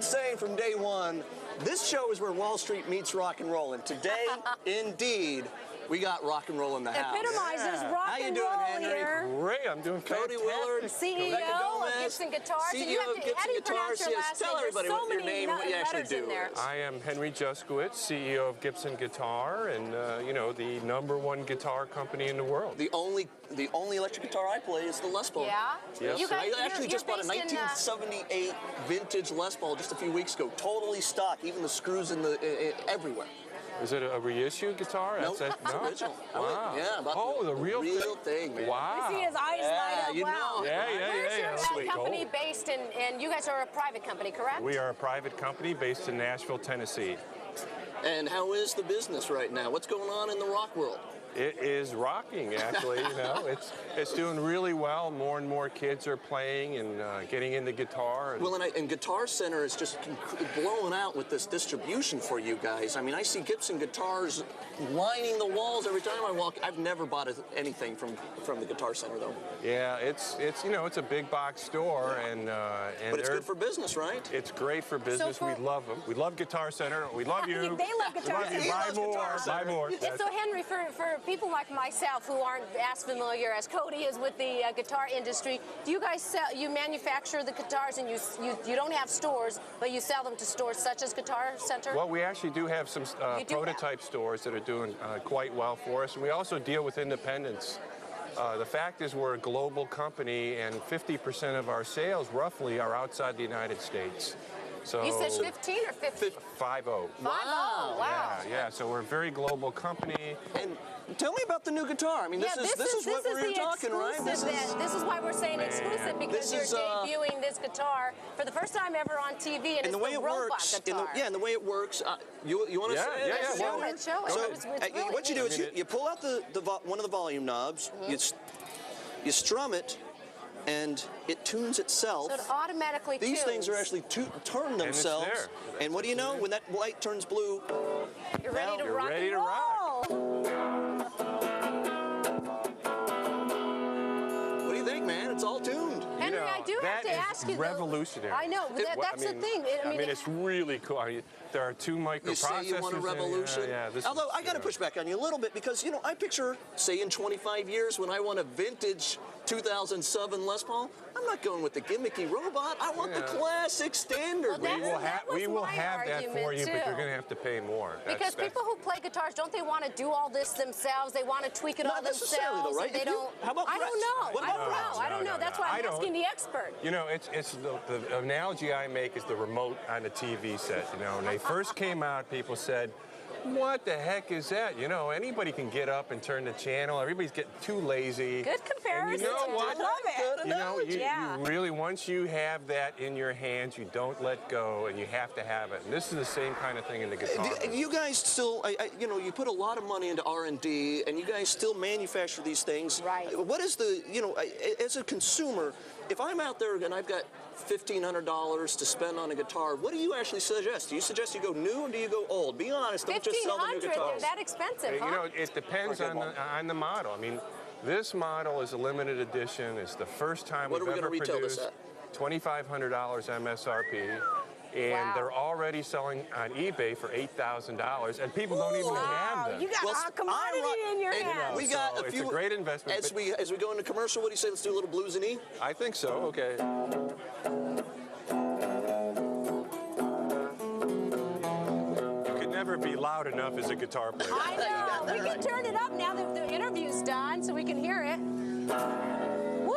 saying from day one, this show is where Wall Street meets rock and roll. And today, indeed, we got rock and roll in the house. Epitomizes rock How you and doing, roll Henry? here. Great, I'm doing Cody fantastic. Willard, CEO of Gibson Guitars. CEO And you have of to, Gibson how do you pronounce Guitars. your Yes, last tell name? everybody There's so what your many name and what you actually letters in do. there. I am Henry Juszkiewicz, CEO of Gibson Guitar, and you know, the #1 guitar company in the world. The only electric guitar I play is the Les Paul. Yeah? Yes. You guys, I actually just bought a based in, 1978 vintage Les Paul just a few weeks ago. Totally stock, even the screws in the everywhere. Is it a reissue guitar? Nope, That's it's original. Wow. Yeah, about the real thing, man. Wow. I see his eyes light up. you Wow. know it. Where's your Sweet. company based in, and you guys are a private company, correct? We are a private company based in Nashville, Tennessee. And how is the business right now? What's going on in the rock world? It is rocking, actually. You know, it's doing really well. More and more kids are playing and getting into guitar. Well, and Guitar Center is just blowing out with this distribution for you guys. I mean, I see Gibson guitars lining the walls every time I walk. I've never bought anything from the Guitar Center though. Yeah, it's you know, it's a big box store, and but it's good for business, right? It's great for business. So we love them. We love Guitar Center. We love you. They love Guitar Center. Buy more. Buy more. And so, Henry, for people like myself who aren't as familiar as Cody is with the guitar industry, do you guys sell? You manufacture the guitars, and you don't have stores, but you sell them to stores such as Guitar Center? Well, we actually do have some prototype stores that are doing quite well for us, and we also deal with independents. The fact is we're a global company, and 50% of our sales, roughly, are outside the United States. So You said 15 or 50? 50. 50, wow. Yeah, so we're a very global company. And tell me about the new guitar. I mean, this is what we were talking, right? This is why we're saying exclusive, because you're debuting this guitar for the first time ever on TV, and it's the way the it robot works, guitar. and the way it works, you want to say it? Yeah. Show it. So It's really what you do neat. is you pull out one of the volume knobs, you strum it, and it tunes itself. So it automatically tunes. These things are actually turn themselves. there. And what do you know? When that light turns blue, You're ready to you're rock ready and to rock. roll. what do you think, man? It's all tuned. Henry, I do have to ask you, though. Revolutionary. I know, that's the thing. I mean, it's really cool. I mean, there are 2 microprocessors. You say you want a revolution? Yeah, Although I got to push back on you a little bit, because, you know, I picture, say, in 25 years when I want a vintage 2007 Les Paul, I'm not going with the gimmicky robot. I want the classic standard. Well, we will my have that for argument, you, but too. you're going to have to pay more. Because people who play guitars, don't they want to do all this themselves? They want to tweak it all Not necessarily, themselves. though, right? And they don't. How about I don't frets? know. What about I don't know. That's why I'm asking the expert. You know, it's the analogy I make is the remote on a TV set. You know, when they first came out, people said, "What the heck is that?" You know, anybody can get up and turn the channel. Everybody's getting too lazy. Good comparison. And you know what? I love it. You know, you really, once you have that in your hands, you don't let go, and you have to have it. And this is the same kind of thing in the guitar. You guys still, you know, you put a lot of money into R&D, and you guys still manufacture these things. Right. What is the, you know, as a consumer, if I'm out there and I've got $1,500 to spend on a guitar, what do you actually suggest? Do you suggest you go new or do you go old? Be honest, don't just sell the new guitars. They're that expensive, huh? You know, it depends on the model. I mean, this model is a limited edition. It's the first time we've ever produced. What are we going to retail this at? $2,500 MSRP. And they're already selling on eBay for $8,000, and people don't even have them. You got a commodity in your hands. We got it's a great investment. As we go into commercial, what do you say? Let's do a little blues and E? I think so. Okay. You could never be loud enough as a guitar player. I know. We can turn it up now that the interview's done, so we can hear it. Woo!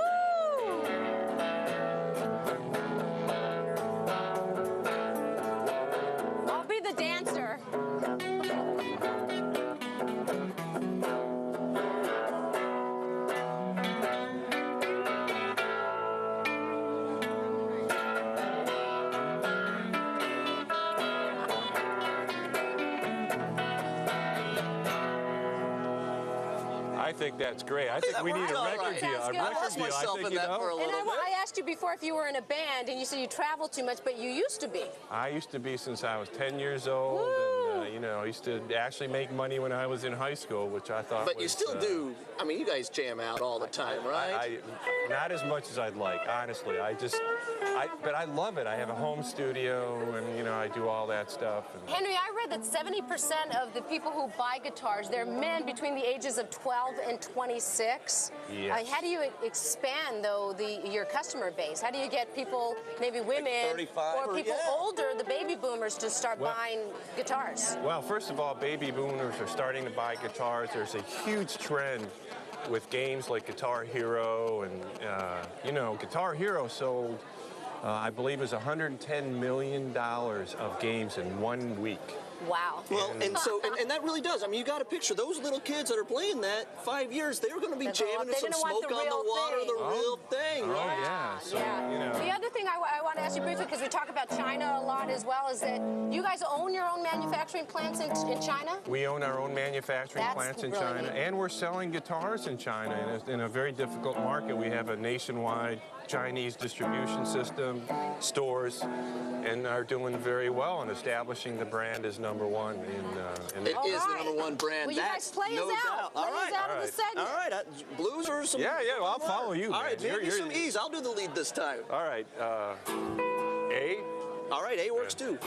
I'll be the dancer. I think that's great. I think we need a record deal. A record deal. I think, you know. And I asked you before if you were in a band, and you said you travel too much, but you used to be. I used to be since I was 10 years old. Woo! And, you know, I used to actually make money when I was in high school, which I thought But was, you still do. I mean, you guys jam out all the time, right? Not as much as I'd like, honestly. But I love it. I have a home studio, and you know, I do all that stuff. And Henry, I read that 70% of the people who buy guitars, they're men between the ages of 12 and 26. Yes. How do you expand, though, your customer base? How do you get people, maybe women, Like 35 or people older, the baby boomers, to start buying guitars? Well, first of all, baby boomers are starting to buy guitars. There's a huge trend with games like Guitar Hero, and you know, Guitar Hero sold, I believe, is $110 million of games in 1 week. Wow. Well, and that really does. I mean, you got to picture those little kids that are playing that 5 years. They're going to be jamming to some Smoke on the Water, the real thing. Oh, Right? yeah. So, you know. The other thing I want to ask you briefly, because we talk about China a lot as well, is that you guys own your own manufacturing plants in China? We own our own manufacturing That's plants in really China, neat. and we're selling guitars in China in a very difficult market. We have a nationwide Chinese distribution system, stores, and are doing very well in establishing the brand as #1 in It is the #1 brand. Well, you That's guys play no us out. doubt. Play All right. us out of the segment. All right. Blues or some... Yeah, well, I'll follow you, All right, man. maybe some E's. I'll do the lead this time. All right, A. All right, A works too.